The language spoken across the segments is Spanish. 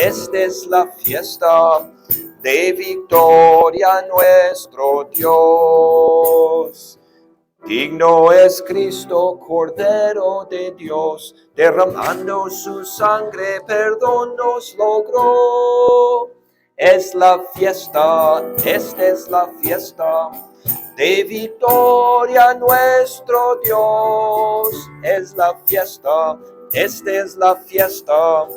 esta es la fiesta de victoria nuestro Dios. Digno es Cristo, Cordero de Dios, derramando su sangre, perdón nos logró. Es la fiesta, esta es la fiesta de victoria nuestro Dios. Es la fiesta, esta es la fiesta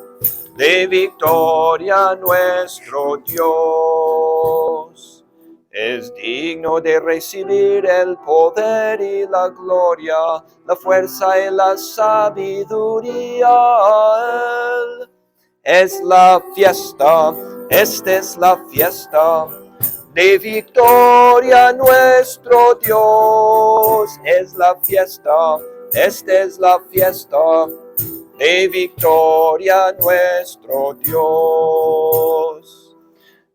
de victoria nuestro Dios. Es digno de recibir el poder y la gloria, la fuerza y la sabiduría. Él es la fiesta, esta es la fiesta de victoria nuestro Dios. Es la fiesta, esta es la fiesta de victoria nuestro Dios.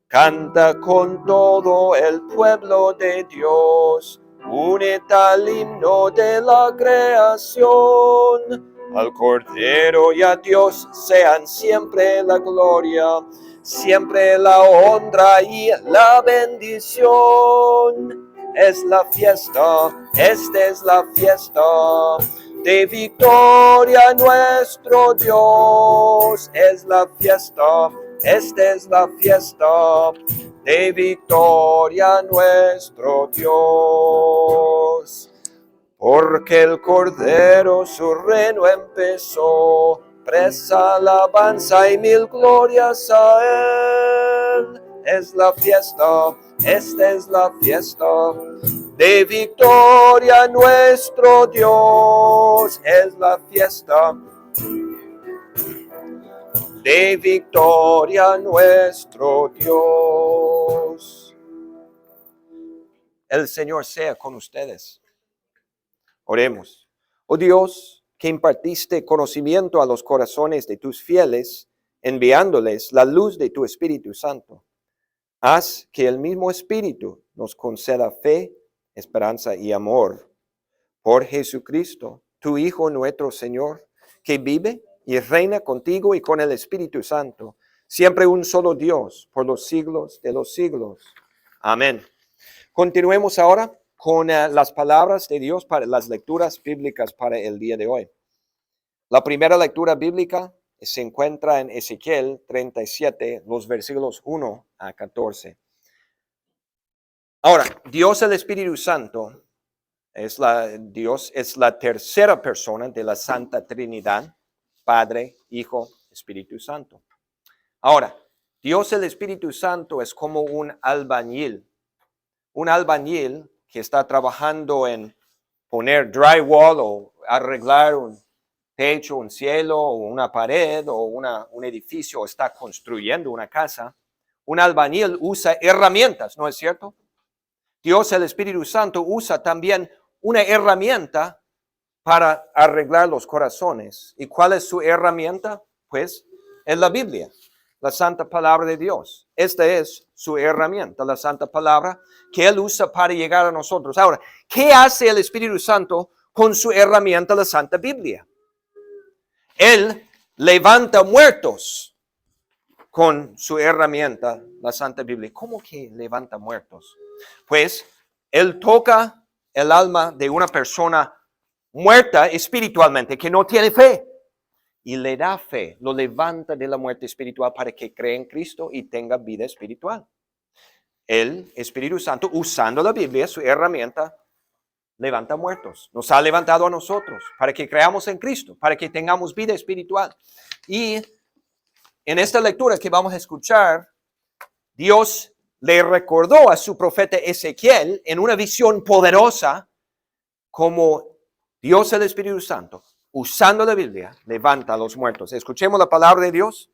Canta con todo el pueblo de Dios, únete al himno de la creación. Al Cordero y a Dios sean siempre la gloria, siempre la honra y la bendición. Es la fiesta, esta es la fiesta de victoria nuestro Dios. Es la fiesta, esta es la fiesta de victoria nuestro Dios. Porque el Cordero su reino empezó, presta alabanza y mil glorias a él. Es la fiesta, esta es la fiesta de victoria nuestro Dios. Es la fiesta de victoria nuestro Dios. El Señor sea con ustedes. Oremos. Oh Dios, que impartiste conocimiento a los corazones de tus fieles, enviándoles la luz de tu Espíritu Santo. Haz que el mismo Espíritu nos conceda fe, esperanza y amor. Por Jesucristo, tu Hijo nuestro Señor, que vive y reina contigo y con el Espíritu Santo, siempre un solo Dios, por los siglos de los siglos. Amén. Continuemos ahora con las palabras de Dios para las lecturas bíblicas para el día de hoy. La primera lectura bíblica se encuentra en Ezequiel 37, los versículos 1 a 14. Ahora, Dios el Espíritu Santo Dios es la tercera persona de la Santa Trinidad, Padre, Hijo, Espíritu Santo. Ahora, Dios el Espíritu Santo es como un albañil que está trabajando en poner drywall o arreglar un techo, un cielo o una pared o un edificio, o está construyendo una casa. Un albañil usa herramientas, ¿no es cierto? Dios el Espíritu Santo usa también una herramienta para arreglar los corazones. ¿Y cuál es su herramienta? Pues es la Biblia, la Santa Palabra de Dios. Esta es su herramienta, la Santa Palabra que Él usa para llegar a nosotros. Ahora, ¿qué hace el Espíritu Santo con su herramienta, la Santa Biblia? Él levanta muertos con su herramienta, la Santa Biblia. ¿Cómo que levanta muertos? Pues Él toca el alma de una persona muerta espiritualmente, que no tiene fe, y le da fe, lo levanta de la muerte espiritual para que cree en Cristo y tenga vida espiritual. El Espíritu Santo, usando la Biblia, su herramienta, levanta muertos. Nos ha levantado a nosotros para que creamos en Cristo, para que tengamos vida espiritual. Y en esta lectura que vamos a escuchar, Dios le recordó a su profeta Ezequiel en una visión poderosa como Dios el Espíritu Santo, usando la Biblia, levanta a los muertos. Escuchemos la palabra de Dios.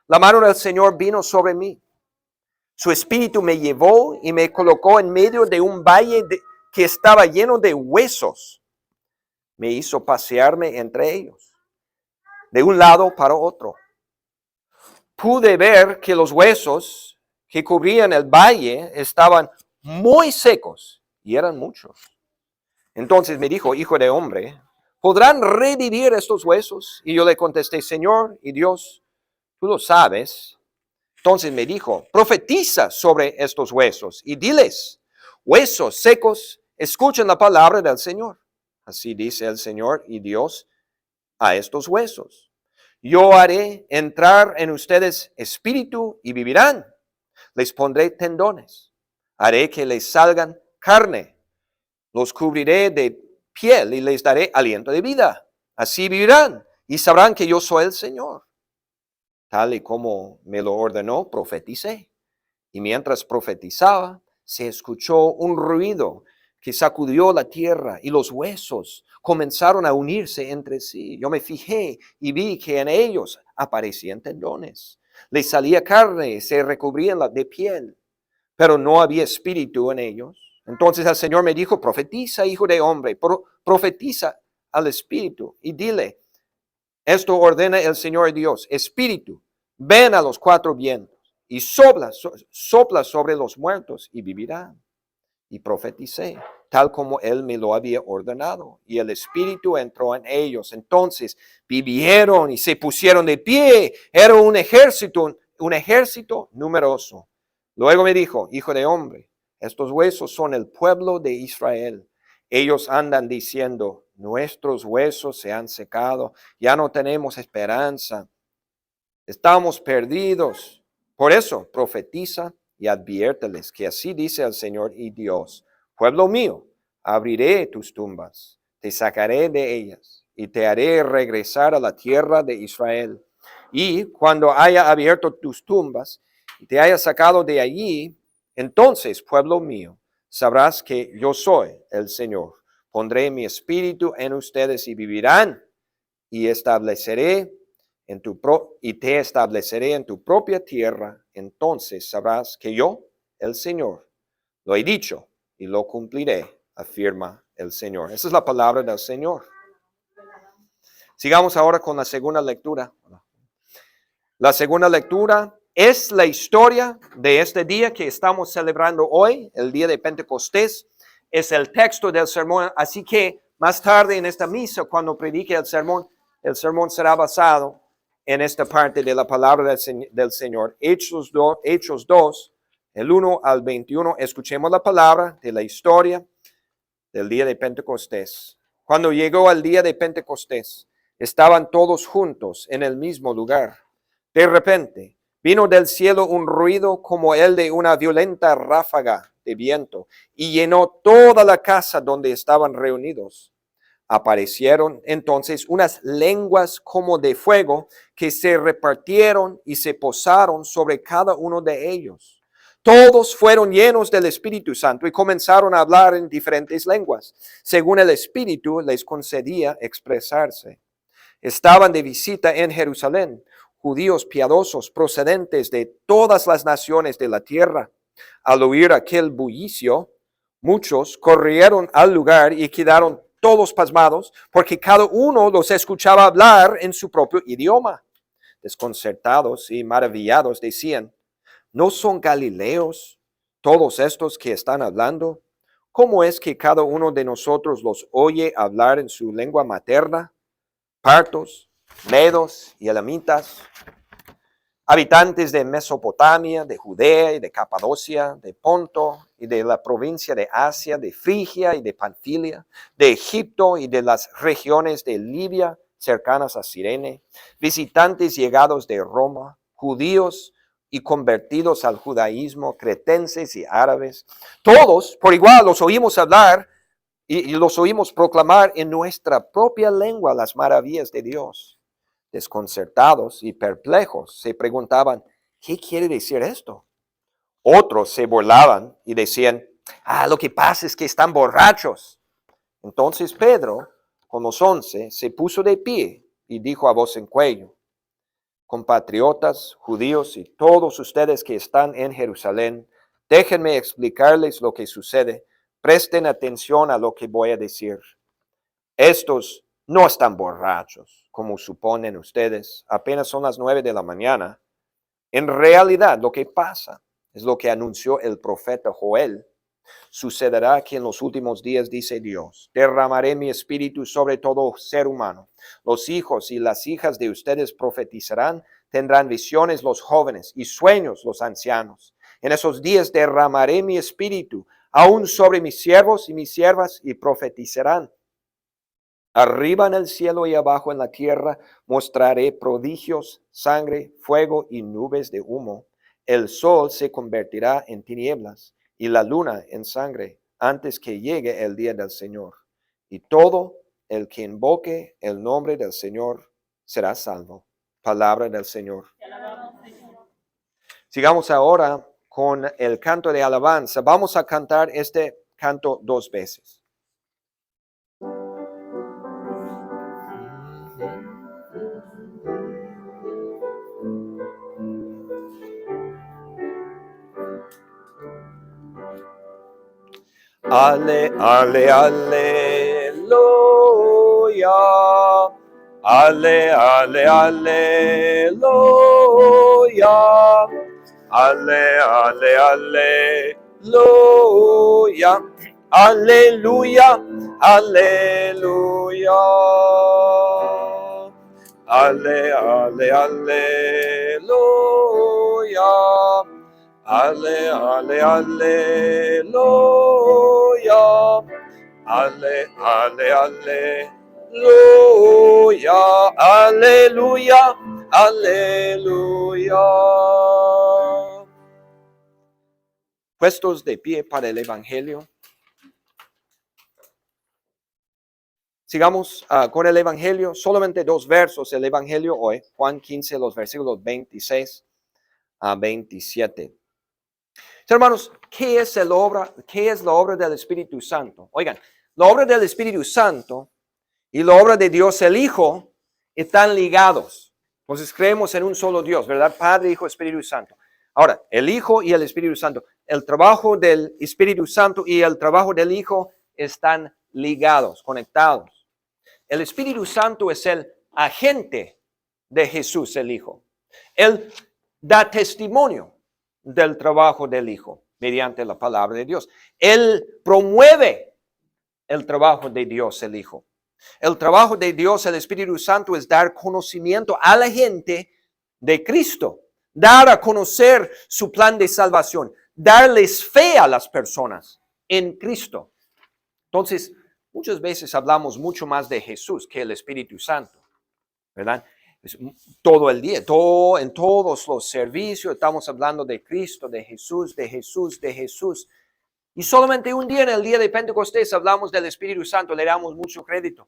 La mano del Señor vino sobre mí. Su Espíritu me llevó y me colocó en medio de un valle que estaba lleno de huesos. Me hizo pasearme entre ellos, de un lado para otro. Pude ver que los huesos que cubrían el valle estaban muy secos y eran muchos. Entonces me dijo, hijo de hombre, ¿podrán revivir estos huesos? Y yo le contesté, Señor y Dios, tú lo sabes. Entonces me dijo, profetiza sobre estos huesos y diles, huesos secos, escuchen la palabra del Señor. Así dice el Señor y Dios a estos huesos. Yo haré entrar en ustedes espíritu y vivirán. Les pondré tendones. Haré que les salgan carne. Los cubriré de piel y les daré aliento de vida. Así vivirán y sabrán que yo soy el Señor. Tal y como me lo ordenó, profeticé. Y mientras profetizaba, se escuchó un ruido que sacudió la tierra y los huesos comenzaron a unirse entre sí. Yo me fijé y vi que en ellos aparecían tendones. Les salía carne, se recubrían de piel, pero no había espíritu en ellos. Entonces el Señor me dijo, profetiza, hijo de hombre, profetiza al espíritu y dile, esto ordena el Señor Dios, espíritu, ven a los cuatro vientos y sopla sobre los muertos y vivirán. Y profeticé, tal como él me lo había ordenado. Y el espíritu entró en ellos. Entonces vivieron y se pusieron de pie. Era un ejército numeroso. Luego me dijo, hijo de hombre, estos huesos son el pueblo de Israel. Ellos andan diciendo, nuestros huesos se han secado, ya no tenemos esperanza, estamos perdidos. Por eso profetiza y adviérteles que así dice el Señor y Dios, pueblo mío, abriré tus tumbas, te sacaré de ellas y te haré regresar a la tierra de Israel. Y cuando haya abierto tus tumbas y te haya sacado de allí, entonces, pueblo mío, sabrás que yo soy el Señor. Pondré mi espíritu en ustedes y vivirán y te estableceré en tu propia tierra. Entonces sabrás que yo, el Señor, lo he dicho y lo cumpliré, afirma el Señor. Esa es la palabra del Señor. Sigamos ahora con la segunda lectura. La segunda lectura es la historia de este día que estamos celebrando hoy, el día de Pentecostés. Es el texto del sermón, así que más tarde en esta misa, cuando predique el sermón será basado en esta parte de la palabra del Señor. Hechos 2, el 1 al 21. Escuchemos la palabra de la historia del día de Pentecostés. Cuando llegó el día de Pentecostés, estaban todos juntos en el mismo lugar. De repente, vino del cielo un ruido como el de una violenta ráfaga de viento y llenó toda la casa donde estaban reunidos. Aparecieron entonces unas lenguas como de fuego que se repartieron y se posaron sobre cada uno de ellos. Todos fueron llenos del Espíritu Santo y comenzaron a hablar en diferentes lenguas, según el Espíritu les concedía expresarse. Estaban de visita en Jerusalén judíos piadosos procedentes de todas las naciones de la tierra. Al oír aquel bullicio, muchos corrieron al lugar y quedaron todos pasmados, porque cada uno los escuchaba hablar en su propio idioma. Desconcertados y maravillados decían, ¿no son galileos todos estos que están hablando? ¿Cómo es que cada uno de nosotros los oye hablar en su lengua materna? Partos, medos y elamitas, habitantes de Mesopotamia, de Judea y de Capadocia, de Ponto y de la provincia de Asia, de Frigia y de Panfilia, de Egipto y de las regiones de Libia cercanas a Cirene, visitantes llegados de Roma, judíos y convertidos al judaísmo, cretenses y árabes, todos por igual los oímos hablar y los oímos proclamar en nuestra propia lengua las maravillas de Dios. Desconcertados y perplejos, se preguntaban, ¿qué quiere decir esto? Otros se burlaban y decían, lo que pasa es que están borrachos. Entonces Pedro, con los 11, se puso de pie y dijo a voz en cuello, compatriotas, judíos y todos ustedes que están en Jerusalén, déjenme explicarles lo que sucede. Presten atención a lo que voy a decir. Estos no están borrachos, como suponen ustedes. Apenas son las 9 de la mañana. En realidad, lo que pasa es lo que anunció el profeta Joel. Sucederá que en los últimos días, dice Dios, derramaré mi espíritu sobre todo ser humano. Los hijos y las hijas de ustedes profetizarán, tendrán visiones los jóvenes y sueños los ancianos. En esos días derramaré mi espíritu aún sobre mis siervos y mis siervas y profetizarán. Arriba en el cielo y abajo en la tierra mostraré prodigios, sangre, fuego y nubes de humo. El sol se convertirá en tinieblas y la luna en sangre antes que llegue el día del Señor. Y todo el que invoque el nombre del Señor será salvo. Palabra del Señor. Sigamos ahora con el canto de alabanza. Vamos a cantar este canto 2 veces. Ale, ale, aleluya. Ale, ale, aleluya. Ale, ale, aleluya. Aleluya, aleluya. Ale, ale, aleluya. Ale, ale, aleluya. Ale, ale, aleluya. Aleluya, aleluya. Puestos de pie para el Evangelio. Sigamos con el Evangelio. Solamente 2 versos el Evangelio hoy. Juan 15, los versículos 26 a 27. Hermanos, ¿qué es la obra del Espíritu Santo? Oigan, la obra del Espíritu Santo y la obra de Dios el Hijo están ligados. Entonces creemos en un solo Dios, ¿verdad? Padre, Hijo, Espíritu Santo. Ahora, el Hijo y el Espíritu Santo. El trabajo del Espíritu Santo y el trabajo del Hijo están ligados, conectados. El Espíritu Santo es el agente de Jesús, el Hijo. Él da testimonio del trabajo del Hijo mediante la palabra de Dios. Él promueve el trabajo de Dios, el Hijo. El trabajo de Dios, el Espíritu Santo, es dar conocimiento a la gente de Cristo, dar a conocer su plan de salvación, darles fe a las personas en Cristo. Entonces, muchas veces hablamos mucho más de Jesús que el Espíritu Santo, ¿verdad? Todo el día, en todos los servicios estamos hablando de Cristo, de Jesús, de Jesús, de Jesús. Y solamente un día, en el día de Pentecostés, hablamos del Espíritu Santo, le damos mucho crédito.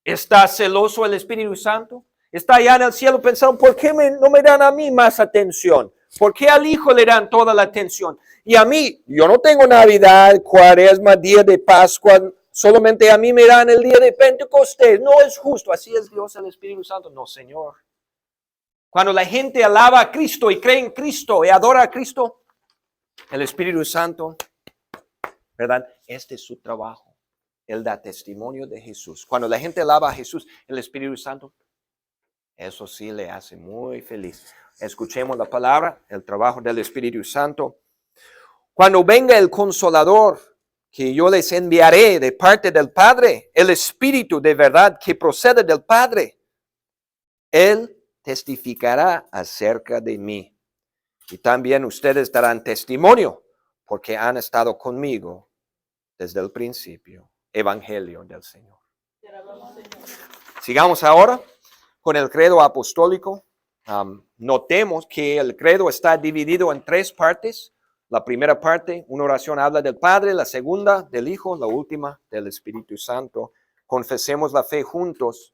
¿Está celoso el Espíritu Santo? Está allá en el cielo pensando, ¿por qué no me dan a mí más atención? ¿Por qué al Hijo le dan toda la atención? Y a mí, yo no tengo Navidad, Cuaresma, día de Pascua, solamente a mí me dan el día de Pentecostés. No es justo, así es Dios el Espíritu Santo. No, Señor. Cuando la gente alaba a Cristo y cree en Cristo y adora a Cristo, el Espíritu Santo, ¿verdad? Este es su trabajo. Él da testimonio de Jesús. Cuando la gente alaba a Jesús, el Espíritu Santo, eso sí le hace muy feliz. Escuchemos la palabra, el trabajo del Espíritu Santo. Cuando venga el Consolador, que yo les enviaré de parte del Padre, el Espíritu de verdad que procede del Padre, Él testificará acerca de mí. Y también ustedes darán testimonio, porque han estado conmigo desde el principio. Evangelio del Señor. Sigamos ahora con el credo apostólico. Notemos que el credo está dividido en 3 partes. La primera parte, una oración habla del Padre, la segunda del Hijo, la última del Espíritu Santo. Confesemos la fe juntos.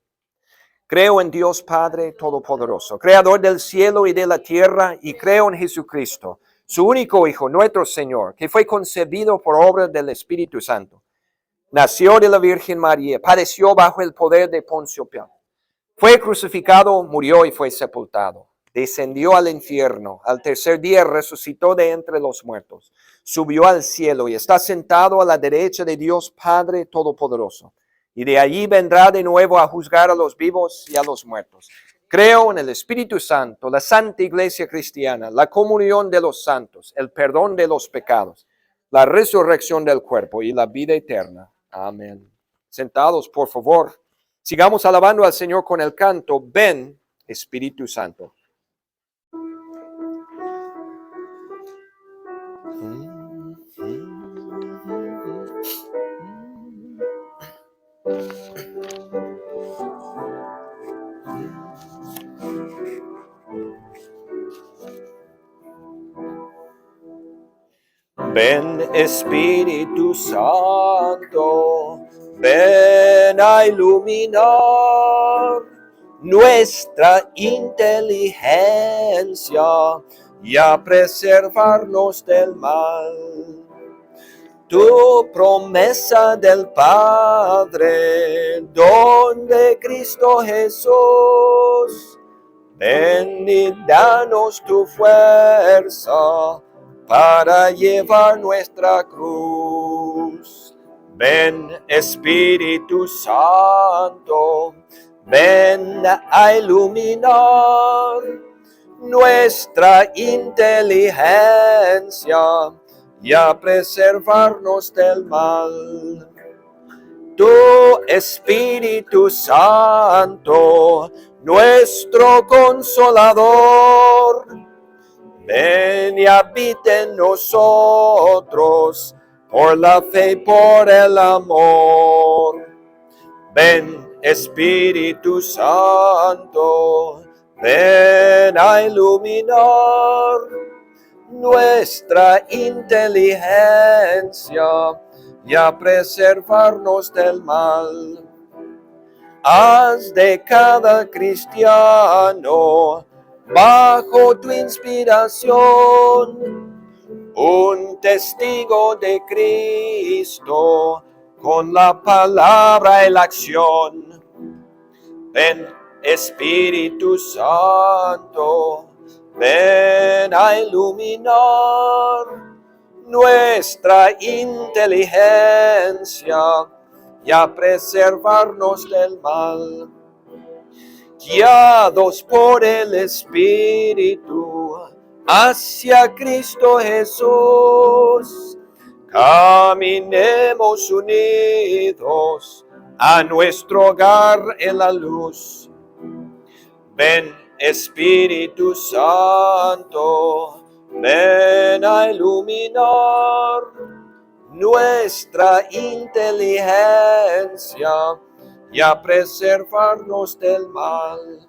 Creo en Dios Padre Todopoderoso, Creador del cielo y de la tierra, y creo en Jesucristo, su único Hijo, nuestro Señor, que fue concebido por obra del Espíritu Santo. Nació de la Virgen María, padeció bajo el poder de Poncio Pilato. Fue crucificado, murió y fue sepultado. Descendió al infierno. Al tercer día resucitó de entre los muertos. Subió al cielo y está sentado a la derecha de Dios Padre Todopoderoso. Y de allí vendrá de nuevo a juzgar a los vivos y a los muertos. Creo en el Espíritu Santo, la Santa Iglesia Cristiana, la comunión de los santos, el perdón de los pecados, la resurrección del cuerpo y la vida eterna. Amén. Sentados, por favor. Sigamos alabando al Señor con el canto, Ven, Espíritu Santo. Ven Espíritu Santo, ven a iluminar nuestra inteligencia y a preservarnos del mal. Tu promesa del Padre, don de Cristo Jesús, ven y danos tu fuerza para llevar nuestra cruz. Ven Espíritu Santo, ven a iluminar nuestra inteligencia y a preservarnos del mal. Tu Espíritu Santo, nuestro Consolador, ven y habita en nosotros por la fe y por el amor. Ven Espíritu Santo, ven a iluminar nuestra inteligencia y a preservarnos del mal. Haz de cada cristiano, bajo tu inspiración, un testigo de Cristo, con la palabra y la acción. Ven Espíritu Santo, ven a iluminar nuestra inteligencia y a preservarnos del mal. Guiados por el Espíritu hacia Cristo Jesús, caminemos unidos a nuestro hogar en la luz. Ven Espíritu Santo, ven a iluminar nuestra inteligencia y a preservarnos del mal.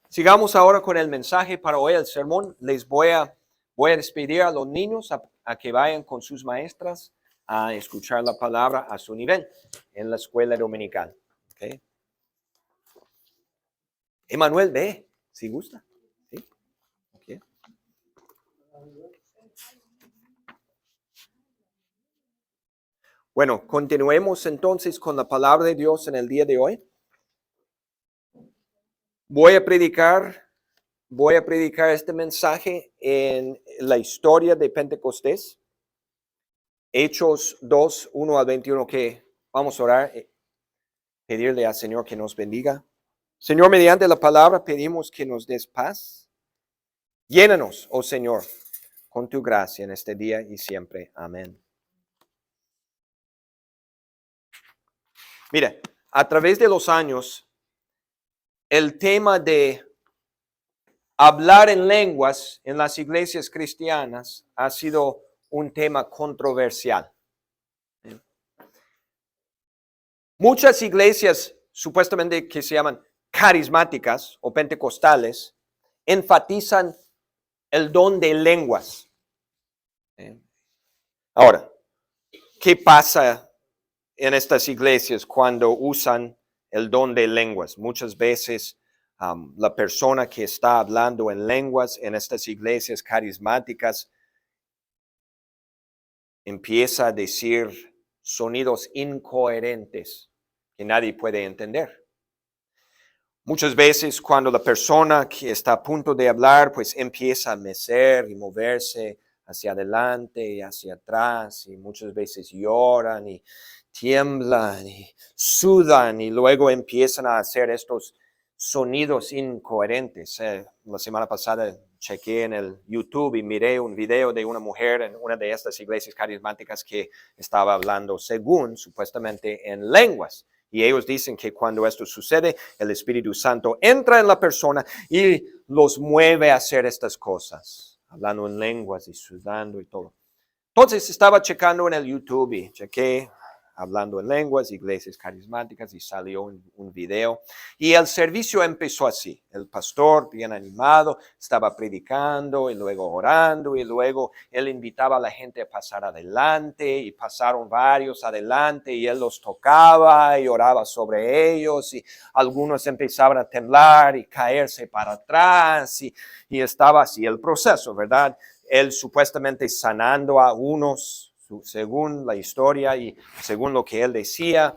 Sigamos ahora con el mensaje para hoy, el sermón. Les voy a despedir a los niños a que vayan con sus maestras a escuchar la palabra a su nivel en la escuela dominical. ¿Okay? Emanuel, ve, si gusta. ¿Sí? Okay. Bueno, continuemos entonces con la palabra de Dios en el día de hoy. Voy a predicar este mensaje en la historia de Pentecostés. Hechos 2, 1 al 21, que vamos a orar, pedirle al Señor que nos bendiga. Señor, mediante la palabra pedimos que nos des paz. Llénanos, oh Señor, con tu gracia en este día y siempre. Amén. Mira, a través de los años, el tema de hablar en lenguas en las iglesias cristianas ha sido un tema controversial. Muchas iglesias, supuestamente que se llaman carismáticas o pentecostales, enfatizan el don de lenguas. Ahora, ¿qué pasa en estas iglesias cuando usan el don de lenguas? Muchas veces la persona que está hablando en lenguas en estas iglesias carismáticas empieza a decir sonidos incoherentes que nadie puede entender. Muchas veces cuando la persona que está a punto de hablar pues empieza a mecer y moverse hacia adelante y hacia atrás, y muchas veces lloran y tiemblan y sudan y luego empiezan a hacer estos sonidos incoherentes. La semana pasada chequé en el YouTube y miré un video de una mujer en una de estas iglesias carismáticas que estaba hablando supuestamente en lenguas. Y ellos dicen que cuando esto sucede, el Espíritu Santo entra en la persona y los mueve a hacer estas cosas, hablando en lenguas y sudando y todo. Entonces estaba checando en el YouTube y chequé hablando en lenguas, iglesias carismáticas, y salió un video. Y el servicio empezó así. El pastor, bien animado, estaba predicando y luego orando, y luego él invitaba a la gente a pasar adelante, y pasaron varios adelante, y él los tocaba y oraba sobre ellos, y algunos empezaban a temblar y caerse para atrás, y estaba así el proceso, ¿verdad? Él supuestamente sanando a unos, según la historia y según lo que él decía.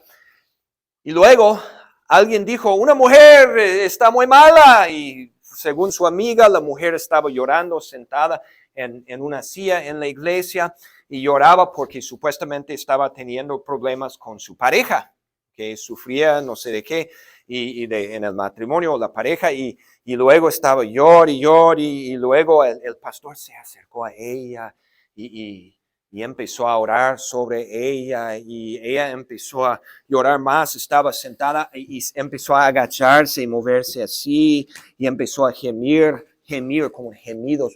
Y luego alguien dijo, una mujer está muy mala, y según su amiga, la mujer estaba llorando sentada en una silla en la iglesia, y lloraba porque supuestamente estaba teniendo problemas con su pareja, que sufría no sé de qué, en el matrimonio, la pareja, y luego estaba llorando, y luego el pastor se acercó a ella y empezó a orar sobre ella, y ella empezó a llorar más, estaba sentada y empezó a agacharse y moverse así, y empezó a gemir como gemidos,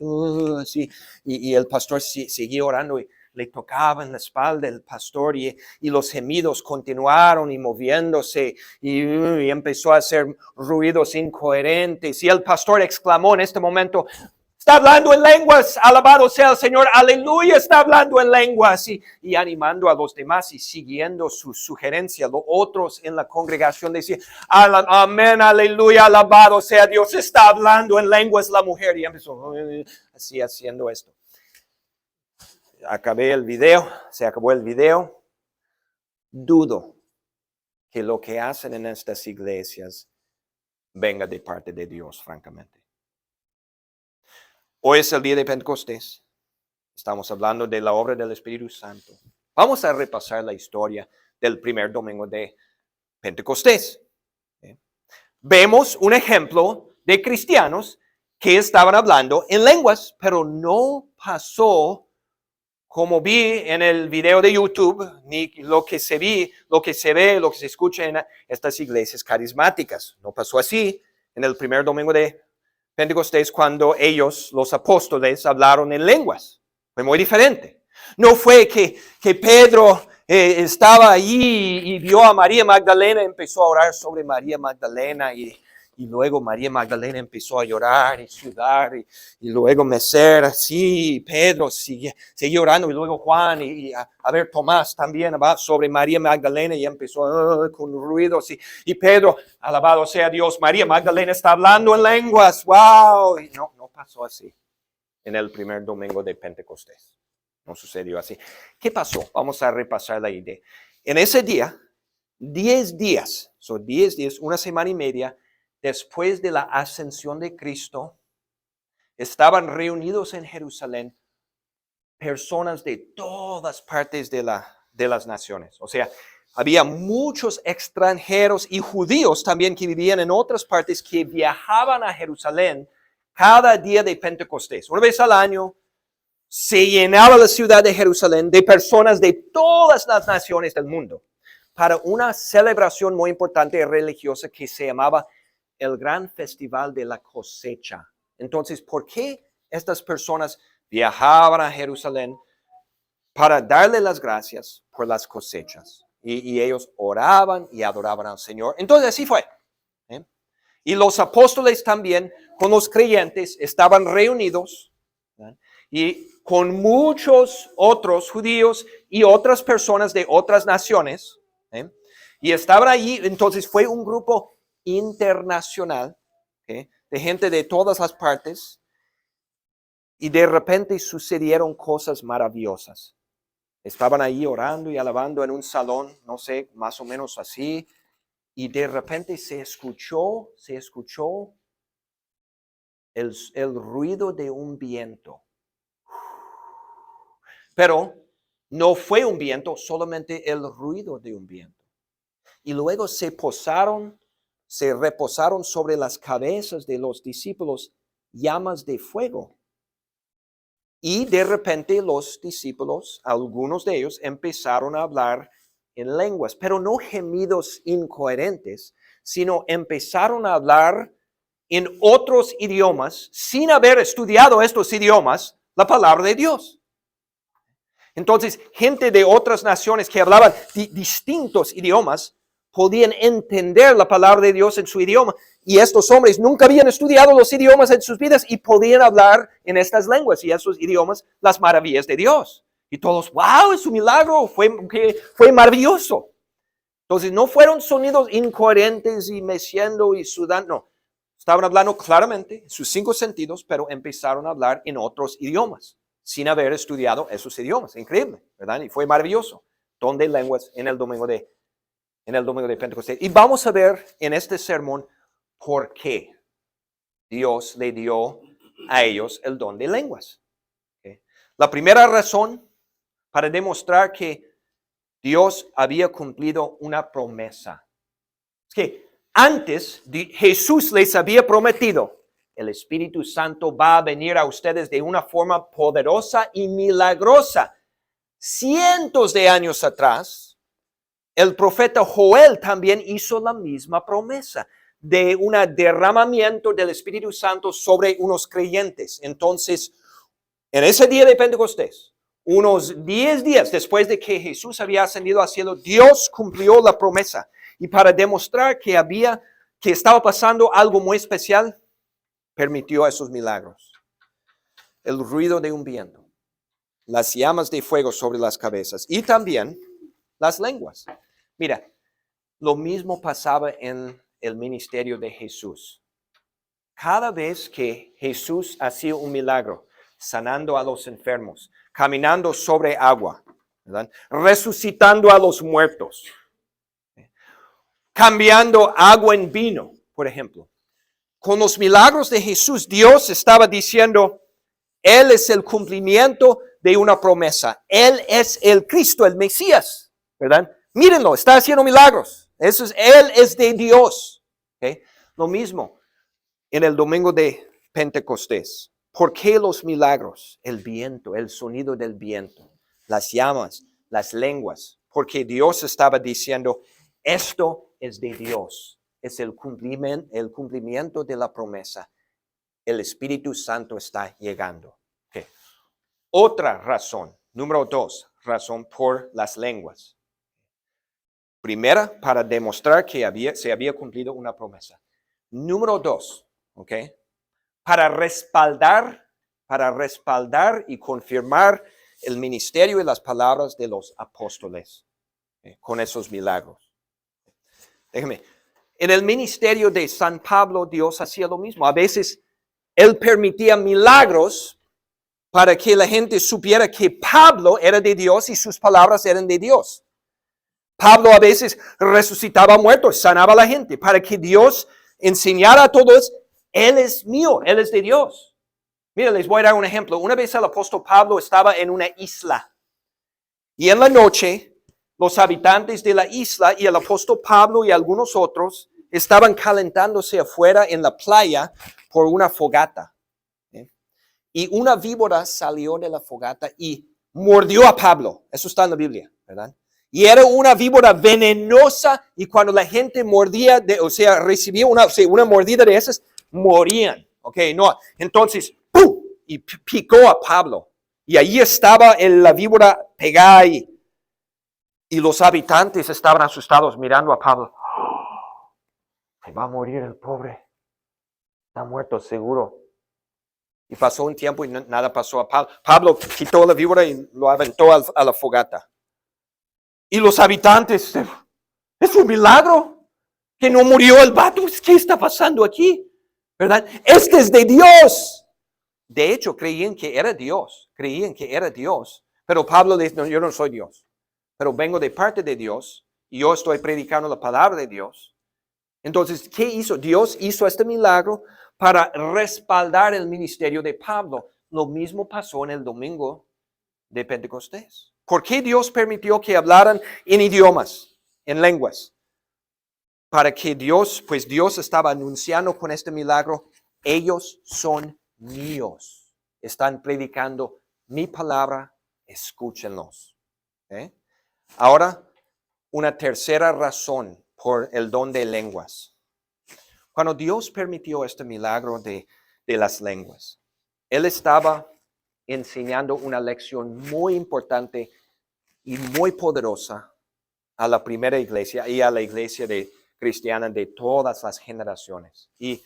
así, y el pastor seguía orando y le tocaba en la espalda el pastor, y los gemidos continuaron y moviéndose, y empezó a hacer ruidos incoherentes, y el pastor exclamó en este momento, está hablando en lenguas, alabado sea el Señor, aleluya, está hablando en lenguas, y animando a los demás y siguiendo su sugerencia. Los otros en la congregación decían, amén, aleluya, alabado sea Dios, está hablando en lenguas la mujer, y empezó así haciendo esto. Se acabó el video. Dudo que lo que hacen en estas iglesias venga de parte de Dios, francamente. Hoy es el día de Pentecostés. Estamos hablando de la obra del Espíritu Santo. Vamos a repasar la historia del primer domingo de Pentecostés. Vemos un ejemplo de cristianos que estaban hablando en lenguas, pero no pasó como vi en el video de YouTube, ni lo que se ve, lo que se escucha en estas iglesias carismáticas. No pasó así en el primer domingo de Pentecostés, cuando ellos, los apóstoles, hablaron en lenguas. Fue muy diferente. No fue que Pedro estaba allí y vio a María Magdalena, empezó a orar sobre María Magdalena, y luego María Magdalena empezó a llorar y sudar, y luego mecer así, Pedro siguió orando, y luego Juan, y a ver, Tomás también sobre María Magdalena, y empezó con ruidos, y Pedro, alabado sea Dios, María Magdalena está hablando en lenguas, wow, y no pasó así en el primer domingo de Pentecostés. No sucedió así. ¿Qué pasó? Vamos a repasar la idea. En ese día, 10 días, una semana y media, después de la ascensión de Cristo, estaban reunidos en Jerusalén personas de todas partes de las naciones. O sea, había muchos extranjeros y judíos también que vivían en otras partes, que viajaban a Jerusalén cada día de Pentecostés. Una vez al año se llenaba la ciudad de Jerusalén de personas de todas las naciones del mundo para una celebración muy importante religiosa que se llamaba el Gran Festival de la Cosecha. Entonces, ¿por qué estas personas viajaban a Jerusalén? Para darle las gracias por las cosechas. Y ellos oraban y adoraban al Señor. Entonces, así fue. Y los apóstoles también, con los creyentes, estaban reunidos, y con muchos otros judíos y otras personas de otras naciones. Y estaban allí. Entonces fue un grupo internacional, de gente de todas las partes, y de repente sucedieron cosas maravillosas. Estaban ahí orando y alabando en un salón, no sé, más o menos así, y de repente se escuchó el ruido de un viento. Pero no fue un viento, solamente el ruido de un viento. Y luego se reposaron sobre las cabezas de los discípulos llamas de fuego. Y de repente los discípulos, algunos de ellos, empezaron a hablar en lenguas, pero no gemidos incoherentes, sino empezaron a hablar en otros idiomas, sin haber estudiado estos idiomas, la palabra de Dios. Entonces, gente de otras naciones que hablaban distintos idiomas podían entender la palabra de Dios en su idioma. Y estos hombres nunca habían estudiado los idiomas en sus vidas y podían hablar en estas lenguas y esos idiomas las maravillas de Dios. Y todos, wow, es un milagro, fue maravilloso. Entonces, no fueron sonidos incoherentes y meciendo y sudando, no. Estaban hablando claramente sus 5 sentidos, pero empezaron a hablar en otros idiomas, sin haber estudiado esos idiomas. Increíble, ¿verdad? Y fue maravilloso. Don de lenguas en el domingo de Pentecostés. Y vamos a ver en este sermón por qué Dios le dio a ellos el don de lenguas. ¿Okay? La primera razón para demostrar que Dios había cumplido una promesa. Es que antes Jesús les había prometido, el Espíritu Santo va a venir a ustedes de una forma poderosa y milagrosa. Cientos de años atrás, el profeta Joel también hizo la misma promesa de un derramamiento del Espíritu Santo sobre unos creyentes. Entonces, en ese día de Pentecostés, unos 10 días después de que Jesús había ascendido al cielo, Dios cumplió la promesa. Y para demostrar que estaba pasando algo muy especial, permitió esos milagros. El ruido de un viento, las llamas de fuego sobre las cabezas y también las lenguas. Mira, lo mismo pasaba en el ministerio de Jesús. Cada vez que Jesús hacía un milagro, sanando a los enfermos, caminando sobre agua, ¿verdad? Resucitando a los muertos, cambiando agua en vino, por ejemplo. Con los milagros de Jesús, Dios estaba diciendo, Él es el cumplimiento de una promesa. Él es el Cristo, el Mesías, ¿verdad? Mírenlo, está haciendo milagros. Él es de Dios. ¿Okay? Lo mismo en el domingo de Pentecostés. ¿Por qué los milagros? El viento, el sonido del viento, las llamas, las lenguas. Porque Dios estaba diciendo, esto es de Dios. Es el cumplimiento de la promesa. El Espíritu Santo está llegando. Okay. Otra razón, número 2, razón por las lenguas. Primera, para demostrar que se había cumplido una promesa. Número 2, okay, para respaldar y confirmar el ministerio y las palabras de los apóstoles, con esos milagros. Déjeme. En el ministerio de San Pablo, Dios hacía lo mismo. A veces, Él permitía milagros para que la gente supiera que Pablo era de Dios y sus palabras eran de Dios. Pablo a veces resucitaba muertos, sanaba a la gente, para que Dios enseñara a todos, Él es mío, Él es de Dios. Mira, les voy a dar un ejemplo. Una vez el apóstol Pablo estaba en una isla y en la noche los habitantes de la isla y el apóstol Pablo y algunos otros estaban calentándose afuera en la playa por una fogata. Y una víbora salió de la fogata y mordió a Pablo. Eso está en la Biblia, ¿verdad? Y era una víbora venenosa y cuando la gente mordía, recibía una mordida de esas, morían. No. Entonces, ¡pum! Y picó a Pablo. Y ahí estaba la víbora pegada ahí. Y los habitantes estaban asustados mirando a Pablo. Se va a morir el pobre. Está muerto seguro. Y pasó un tiempo y nada pasó a Pablo. Pablo quitó la víbora y lo aventó a la fogata. Y los habitantes, es un milagro que no murió el vato. ¿Qué está pasando aquí? ¿Verdad? Este es de Dios. De hecho, creían que era Dios. Pero Pablo dice, no, yo no soy Dios. Pero vengo de parte de Dios y yo estoy predicando la palabra de Dios. Entonces, ¿qué hizo? Dios hizo este milagro para respaldar el ministerio de Pablo. Lo mismo pasó en el domingo de Pentecostés. ¿Por qué Dios permitió que hablaran en idiomas, en lenguas? Para que Dios estaba anunciando con este milagro, ellos son míos. Están predicando mi palabra, escúchenlos. ¿Okay? Ahora, una tercera razón por el don de lenguas. Cuando Dios permitió este milagro de las lenguas, Él estaba enseñando una lección muy importante y muy poderosa a la primera iglesia y a la iglesia cristiana de todas las generaciones. Y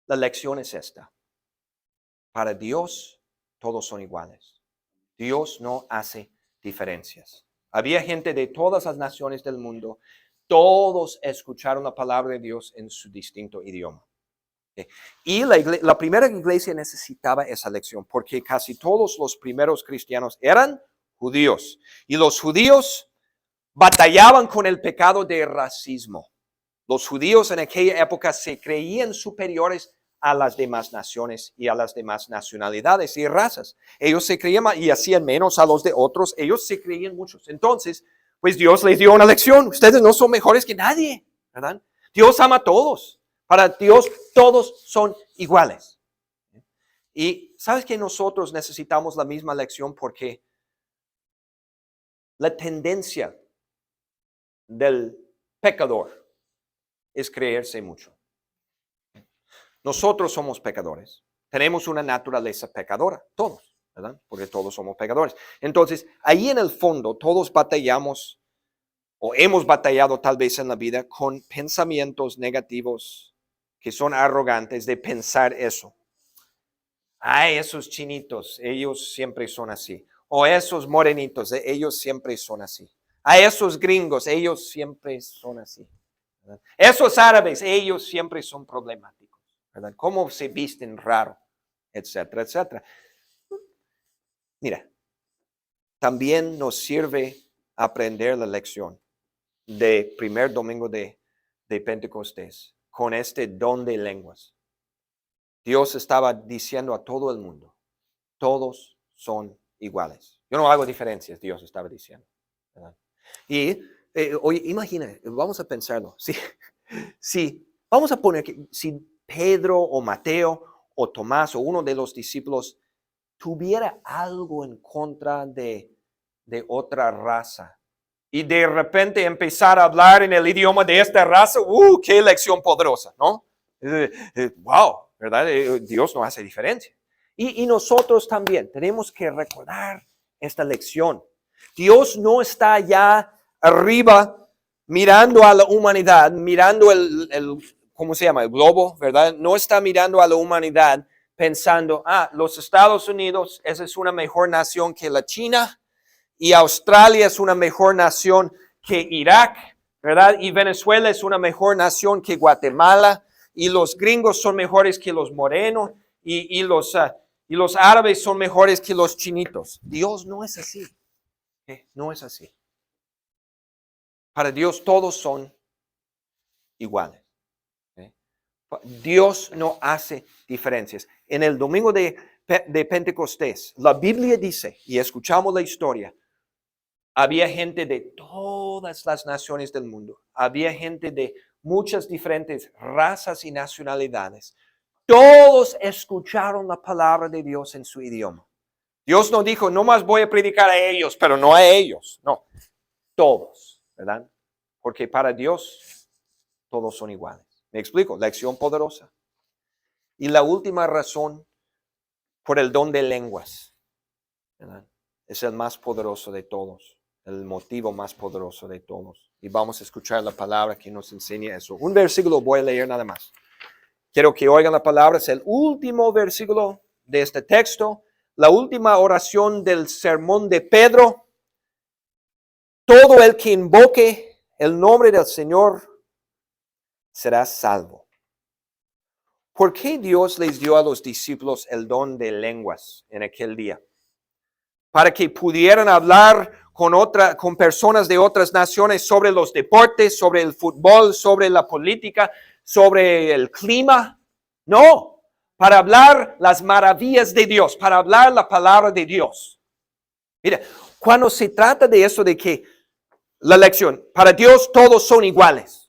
la lección es esta. Para Dios, todos son iguales. Dios no hace diferencias. Había gente de todas las naciones del mundo. Todos escucharon la palabra de Dios en su distinto idioma. Y la primera iglesia necesitaba esa lección porque casi todos los primeros cristianos eran judíos. Y los judíos batallaban con el pecado de racismo. Los judíos en aquella época se creían superiores a las demás naciones y a las demás nacionalidades y razas. Ellos se creían y hacían menos a los de otros. Ellos se creían muchos. Entonces, pues Dios les dio una lección. Ustedes no son mejores que nadie, ¿verdad? Dios ama a todos. Para Dios todos son iguales. Y sabes que nosotros necesitamos la misma lección porque la tendencia del pecador es creerse mucho. Nosotros somos pecadores. Tenemos una naturaleza pecadora, todos, ¿verdad? Porque todos somos pecadores. Entonces, ahí en el fondo, todos batallamos o hemos batallado tal vez en la vida con pensamientos negativos que son arrogantes de pensar eso. Ay, esos chinitos, ellos siempre son así. O esos morenitos, ellos siempre son así. A esos gringos, ellos siempre son así. ¿Verdad? Esos árabes, ellos siempre son problemáticos. ¿Verdad? Cómo se visten raro, etcétera, etcétera. Mira, también nos sirve aprender la lección de primer domingo de Pentecostés con este don de lenguas. Dios estaba diciendo a todo el mundo, todos son iguales. Yo no hago diferencias, Dios estaba diciendo. ¿Verdad? Y oye, imagina, vamos a pensarlo. Si vamos a poner que si Pedro o Mateo o Tomás o uno de los discípulos tuviera algo en contra de otra raza y de repente empezar a hablar en el idioma de esta raza, qué lección poderosa, ¿no? Wow, ¿verdad? Dios no hace diferencia. Y nosotros también tenemos que recordar esta lección. Dios no está allá arriba mirando a la humanidad, mirando ¿cómo se llama? El globo, ¿verdad? No está mirando a la humanidad pensando, los Estados Unidos, esa es una mejor nación que la China, y Australia es una mejor nación que Irak, ¿verdad? Y Venezuela es una mejor nación que Guatemala, y los gringos son mejores que los morenos, y los árabes son mejores que los chinitos. Dios no es así. No es así. Para Dios todos son iguales. Dios no hace diferencias. En el domingo de Pentecostés, la Biblia dice, y escuchamos la historia, había gente de todas las naciones del mundo. Había gente de muchas diferentes razas y nacionalidades. Todos escucharon la palabra de Dios en su idioma. Dios no dijo, no más voy a predicar a ellos, pero no a ellos. No, todos, ¿verdad? Porque para Dios todos son iguales. ¿Me explico? Lección poderosa. Y la última razón por el don de lenguas, ¿verdad? Es el más poderoso de todos, el motivo más poderoso de todos. Y vamos a escuchar la palabra que nos enseña eso. Un versículo voy a leer nada más. Quiero que oigan la palabra, es el último versículo de este texto, la última oración del sermón de Pedro. Todo el que invoque el nombre del Señor será salvo. ¿Por qué Dios les dio a los discípulos el don de lenguas en aquel día? Para que pudieran hablar con personas de otras naciones sobre los deportes, sobre el fútbol, sobre la política, sobre el clima. No, para hablar las maravillas de Dios, para hablar la palabra de Dios. Mira, cuando se trata de eso de que la lección, para Dios todos son iguales.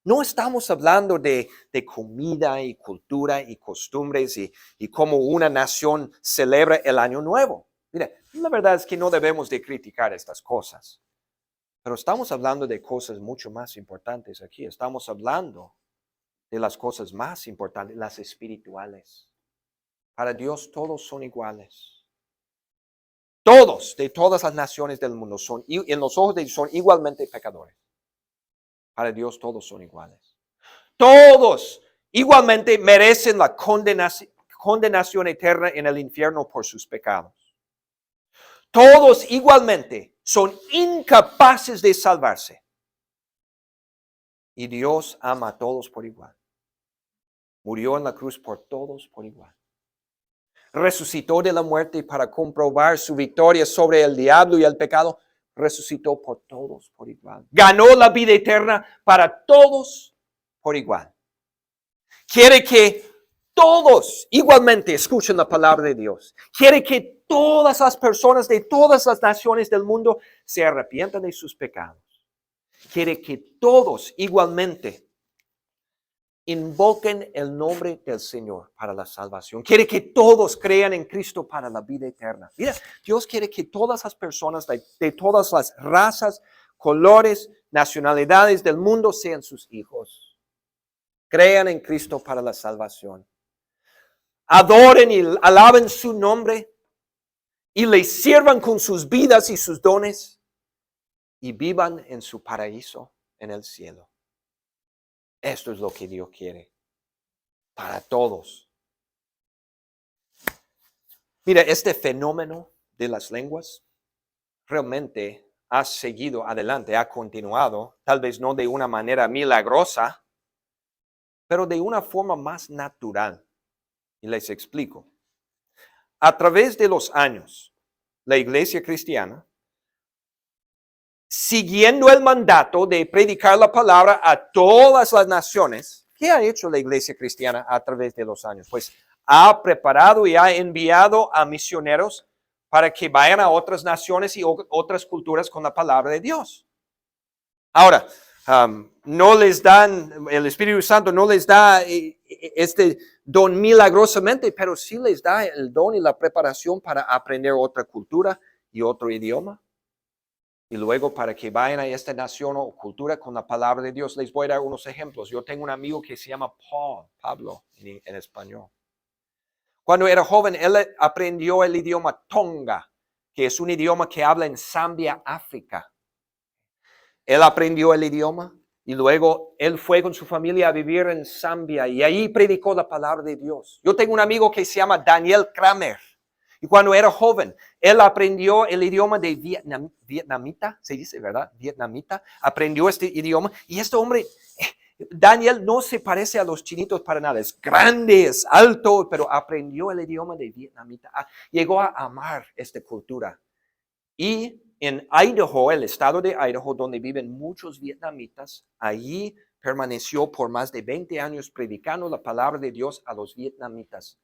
No estamos hablando de comida y cultura y costumbres y cómo una nación celebra el Año Nuevo. Mira, la verdad es que no debemos de criticar estas cosas. Pero estamos hablando de cosas mucho más importantes aquí. Estamos hablando de las cosas más importantes, las espirituales. Para Dios todos son iguales. Todos, de todas las naciones del mundo, son, en los ojos de Dios, son igualmente pecadores. Para Dios todos son iguales. Todos igualmente merecen la condenación eterna en el infierno por sus pecados. Todos igualmente son incapaces de salvarse. Y Dios ama a todos por igual. Murió en la cruz por todos por igual. Resucitó de la muerte para comprobar su victoria sobre el diablo y el pecado. Resucitó por todos por igual. Ganó la vida eterna para todos por igual. Quiere que todos igualmente escuchen la palabra de Dios. Quiere que todas las personas de todas las naciones del mundo se arrepientan de sus pecados. Quiere que todos igualmente invoquen el nombre del Señor para la salvación. Quiere que todos crean en Cristo para la vida eterna. Mira, Dios quiere que todas las personas de todas las razas, colores, nacionalidades del mundo sean sus hijos. Crean en Cristo para la salvación. Adoren y alaben su nombre y le sirvan con sus vidas y sus dones y vivan en su paraíso en el cielo. Esto es lo que Dios quiere para todos. Mira, este fenómeno de las lenguas realmente ha seguido adelante, ha continuado, tal vez no de una manera milagrosa, pero de una forma más natural. Y les explico. A través de los años, la iglesia cristiana, siguiendo el mandato de predicar la palabra a todas las naciones, ¿qué ha hecho la iglesia cristiana a través de los años? Pues ha preparado y ha enviado a misioneros para que vayan a otras naciones y otras culturas con la palabra de Dios. Ahora, no les dan, el Espíritu Santo no les da este don milagrosamente, pero sí les da el don y la preparación para aprender otra cultura y otro idioma. Y luego para que vayan a esta nación o cultura con la palabra de Dios, les voy a dar unos ejemplos. Yo tengo un amigo que se llama Pablo en español. Cuando era joven, él aprendió el idioma Tonga, que es un idioma que habla en Zambia, África. Él aprendió el idioma y luego él fue con su familia a vivir en Zambia y allí predicó la palabra de Dios. Yo tengo un amigo que se llama Daniel Kramer. Y cuando era joven, él aprendió el idioma de vietnamita, se dice, ¿verdad? Vietnamita, aprendió este idioma. Y este hombre, Daniel, no se parece a los chinitos para nada. Es grande, es alto, pero aprendió el idioma de vietnamita. Llegó a amar esta cultura. Y en Idaho, el estado de Idaho, donde viven muchos vietnamitas, allí permaneció por más de 20 años predicando la palabra de Dios a los vietnamitas.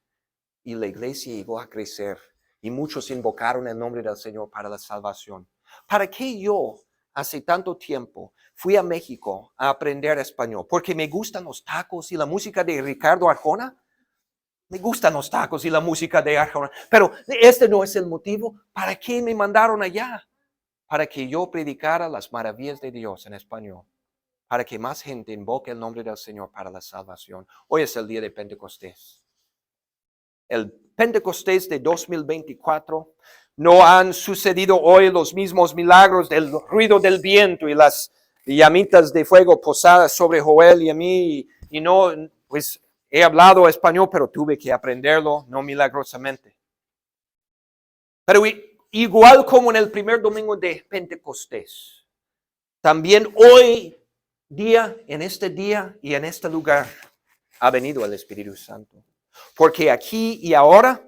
Y la iglesia llegó a crecer y muchos invocaron el nombre del Señor para la salvación. ¿Para qué yo hace tanto tiempo fui a México a aprender español? Porque me gustan los tacos y la música de Ricardo Arjona. Me gustan los tacos y la música de Arjona. Pero este no es el motivo. ¿Para qué me mandaron allá? Para que yo predicara las maravillas de Dios en español. Para que más gente invoque el nombre del Señor para la salvación. Hoy es el día de Pentecostés. El Pentecostés de 2024, no han sucedido hoy los mismos milagros del ruido del viento y las llamitas de fuego posadas sobre Joel y a mí. Y no, pues he hablado español, pero tuve que aprenderlo, no milagrosamente. Pero igual como en el primer domingo de Pentecostés, también hoy día, en este día y en este lugar, ha venido el Espíritu Santo. Porque aquí y ahora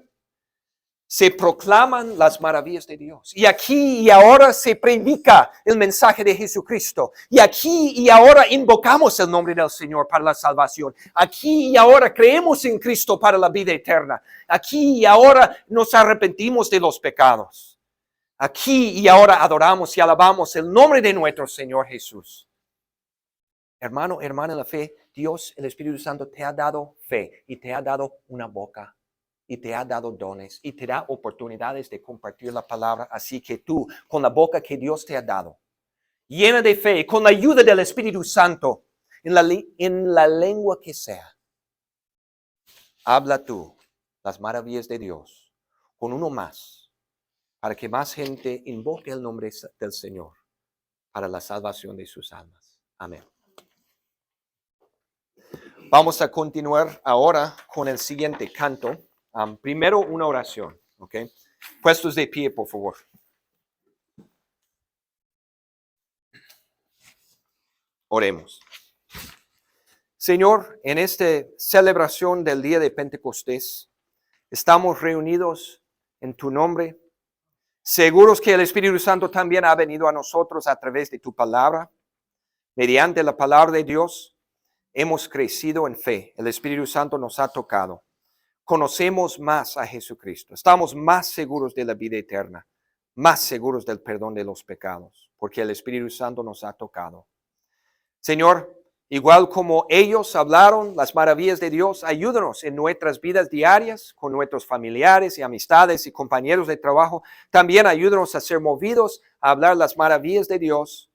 se proclaman las maravillas de Dios. Y aquí y ahora se predica el mensaje de Jesucristo. Y aquí y ahora invocamos el nombre del Señor para la salvación. Aquí y ahora creemos en Cristo para la vida eterna. Aquí y ahora nos arrepentimos de los pecados. Aquí y ahora adoramos y alabamos el nombre de nuestro Señor Jesús. Hermano, hermana en la fe, Dios, el Espíritu Santo, te ha dado fe y te ha dado una boca y te ha dado dones y te da oportunidades de compartir la palabra. Así que tú, con la boca que Dios te ha dado, llena de fe, con la ayuda del Espíritu Santo, en la lengua que sea. Habla tú las maravillas de Dios con uno más, para que más gente invoque el nombre del Señor para la salvación de sus almas. Amén. Vamos a continuar ahora con el siguiente canto. Primero una oración, ¿ok? Puestos de pie, por favor. Oremos. Señor, en esta celebración del día de Pentecostés, estamos reunidos en tu nombre, seguros que el Espíritu Santo también ha venido a nosotros a través de tu palabra. Mediante la palabra de Dios, hemos crecido en fe. El Espíritu Santo nos ha tocado. Conocemos más a Jesucristo. Estamos más seguros de la vida eterna, más seguros del perdón de los pecados, porque el Espíritu Santo nos ha tocado. Señor, igual como ellos hablaron las maravillas de Dios, ayúdanos en nuestras vidas diarias, con nuestros familiares y amistades y compañeros de trabajo. También ayúdanos a ser movidos a hablar las maravillas de Dios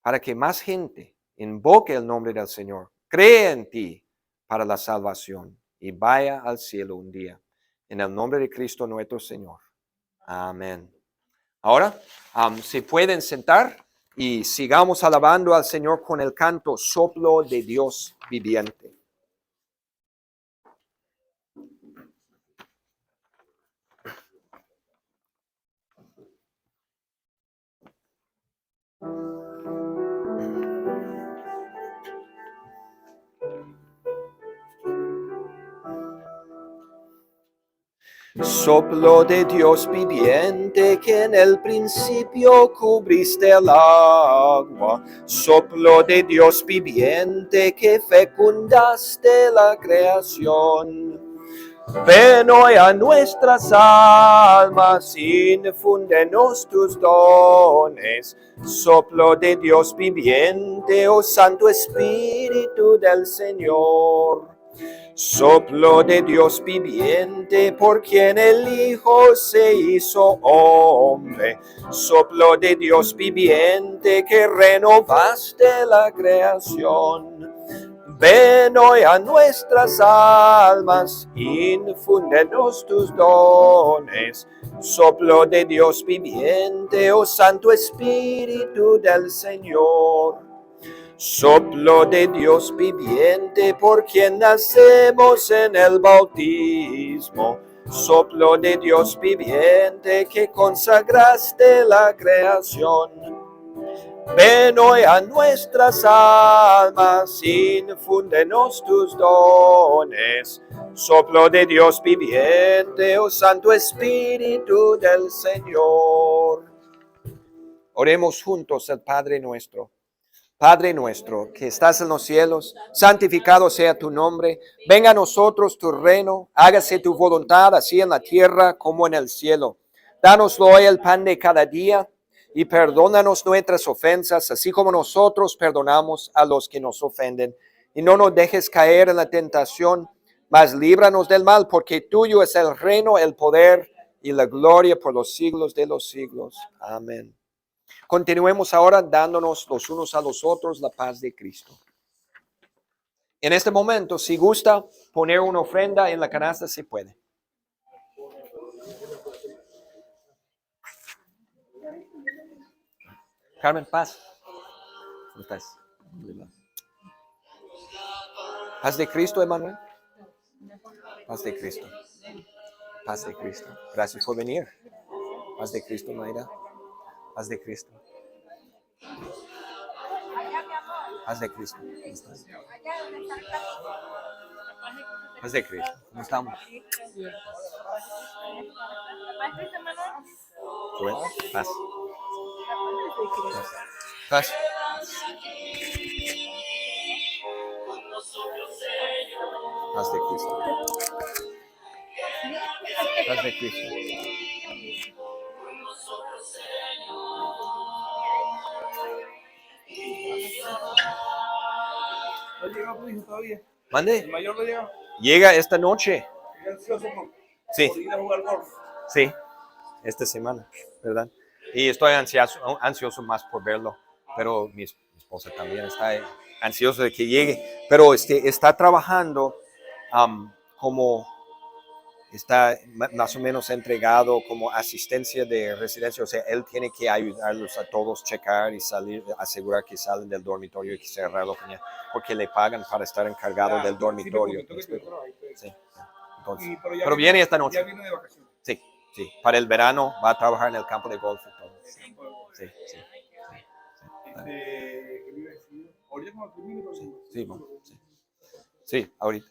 para que más gente invoque el nombre del Señor, cree en ti para la salvación y vaya al cielo un día. En el nombre de Cristo nuestro Señor. Amén. Ahora, se pueden sentar y sigamos alabando al Señor con el canto Soplo de Dios Viviente. Soplo de Dios viviente que en el principio cubriste el agua. Soplo de Dios viviente que fecundaste la creación. Ven hoy a nuestras almas, infúndenos tus dones. Soplo de Dios viviente, oh Santo Espíritu del Señor. Soplo de Dios viviente, por quien el Hijo se hizo hombre. Soplo de Dios viviente, que renovaste la creación. Ven hoy a nuestras almas, infúndenos tus dones. Soplo de Dios viviente, oh Santo Espíritu del Señor. Soplo de Dios viviente, por quien nacemos en el bautismo. Soplo de Dios viviente, que consagraste la creación. Ven hoy a nuestras almas, infúndenos tus dones. Soplo de Dios viviente, oh Santo Espíritu del Señor. Oremos juntos al Padre nuestro. Padre nuestro, que estás en los cielos, santificado sea tu nombre. Venga a nosotros tu reino, hágase tu voluntad, así en la tierra como en el cielo. Danos hoy el pan de cada día, y perdónanos nuestras ofensas, así como nosotros perdonamos a los que nos ofenden. Y no nos dejes caer en la tentación, mas líbranos del mal, porque tuyo es el reino, el poder y la gloria por los siglos de los siglos. Amén. Continuemos ahora dándonos los unos a los otros la paz de Cristo. En este momento, si gusta poner una ofrenda en la canasta, se puede. Carmen, paz. ¿Cómo estás? Paz de Cristo, Emanuel. Paz de Cristo. Paz de Cristo. Gracias por venir. Paz de Cristo, Mayra. Paz de Cristo. Paz de Cristo. ¿Cómo estás? Paz de Cristo. ¿Cómo estamos? Bueno, paz. Paz. Paz de Cristo. Paz de Cristo. ¿No llega tu hijo todavía? ¿Mande? ¿El mayor no llega? Llega esta noche. ¿Está ansioso Sí. por ir a jugar golf? Sí, esta semana, ¿verdad? Y estoy ansioso más por verlo, pero mi esposa también está ansioso de que llegue, pero está trabajando como está más o menos entregado como asistencia de residencia, o sea, él tiene que ayudarlos a todos, checar y salir, asegurar que salen del dormitorio y que cerrarlo, porque le pagan para estar encargado del dormitorio. Sí. Entonces, pero viene esta noche. Ya vino de vacaciones. Sí, sí, para el verano va a trabajar en el campo de golf y todo. Sí, sí. ¿Qué me iba a decir? Ahorita cuando termine, Sí, ahorita.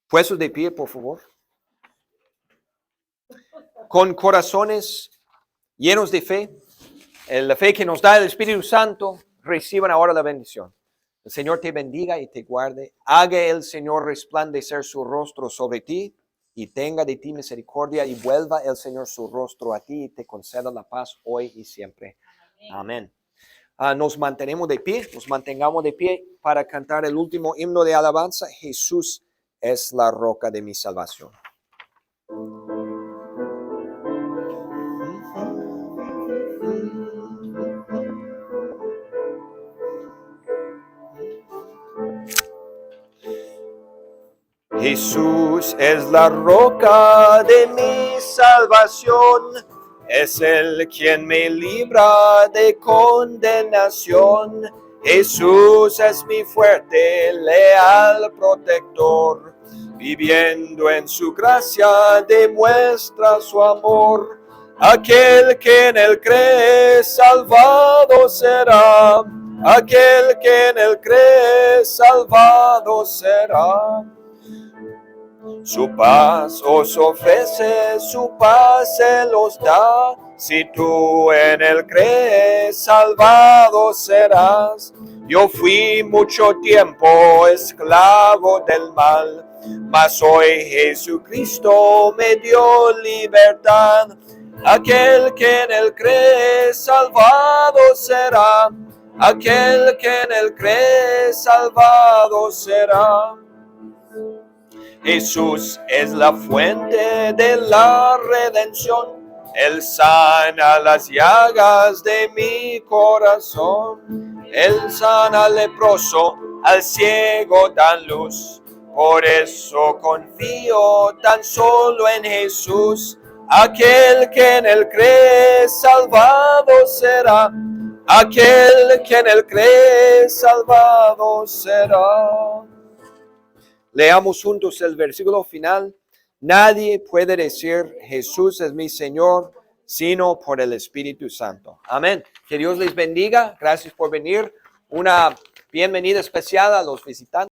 Puestos de pie, por favor. Con corazones llenos de fe, la fe que nos da el Espíritu Santo, reciban ahora la bendición. El Señor te bendiga y te guarde. Haga el Señor resplandecer su rostro sobre ti y tenga de ti misericordia, y vuelva el Señor su rostro a ti y te conceda la paz hoy y siempre. Amén. Nos mantengamos de pie para cantar el último himno de alabanza. Jesús es la roca de mi salvación. Jesús es la roca de mi salvación, es el quien me libra de condenación. Jesús es mi fuerte, leal protector, viviendo en su gracia demuestra su amor. Aquel que en él cree salvado será, aquel que en él cree salvado será. Su paz os ofrece, su paz se los da. Si tú en él crees, salvado serás. Yo fui mucho tiempo esclavo del mal, mas hoy Jesucristo me dio libertad. Aquel que en él cree, salvado será. Aquel que en él cree, salvado será. Jesús es la fuente de la redención. Él sana las llagas de mi corazón. Él sana al leproso, al ciego dan luz. Por eso confío tan solo en Jesús. Aquel que en él cree, salvado será. Aquel que en él cree, salvado será. Leamos juntos el versículo final. Nadie puede decir Jesús es mi Señor sino por el Espíritu Santo. Amén. Que Dios les bendiga. Gracias por venir. Una bienvenida especial a los visitantes.